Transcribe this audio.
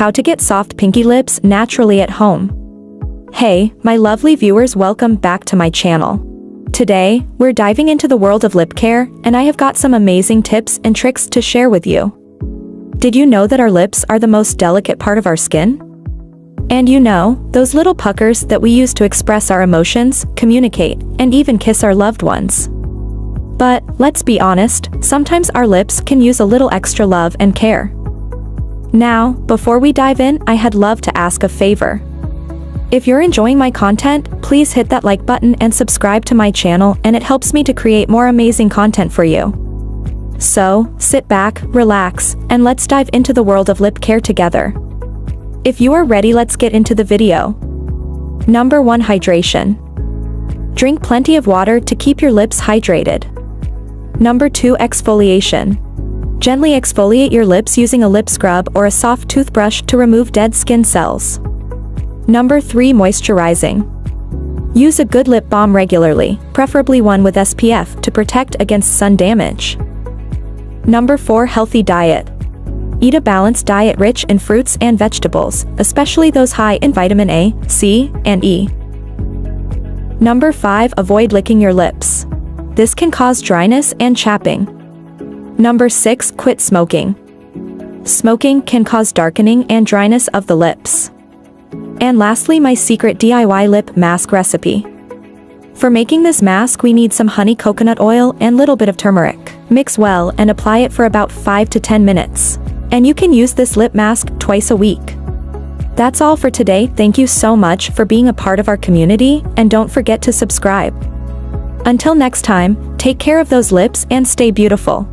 How to get soft pinky lips naturally at home. Hey, my lovely viewers, welcome back to my channel. Today, we're diving into the world of lip care, and I have got some amazing tips and tricks to share with you. Did you know that our lips are the most delicate part of our skin? And you know, those little puckers that we use to express our emotions, communicate, and even kiss our loved ones. But, let's be honest, sometimes our lips can use a little extra love and care. Now, before we dive in, I had love to ask a favor. If you're enjoying my content, please hit that like button and subscribe to my channel, and it helps me to create more amazing content for you. So, sit back, relax, and let's dive into the world of lip care together. If you are ready, let's get into the video. Number 1. Hydration. Drink plenty of water to keep your lips hydrated. Number 2. Exfoliation. Gently exfoliate your lips using a lip scrub or a soft toothbrush to remove dead skin cells. Number 3. Moisturizing. Use a good lip balm regularly, preferably one with SPF, to protect against sun damage. Number 4. Healthy diet. Eat a balanced diet rich in fruits and vegetables, especially those high in vitamin A, C, and E. Number 5. Avoid licking your lips. This can cause dryness and chapping. Number 6. Quit smoking. Smoking can cause darkening and dryness of the lips. And lastly, my secret DIY lip mask recipe. For making this mask, we need some honey, coconut oil, and little bit of turmeric. Mix well and apply it for about 5 to 10 minutes. And you can use this lip mask twice a week. That's all for today. Thank you so much for being a part of our community, and don't forget to subscribe. Until next time, take care of those lips and stay beautiful.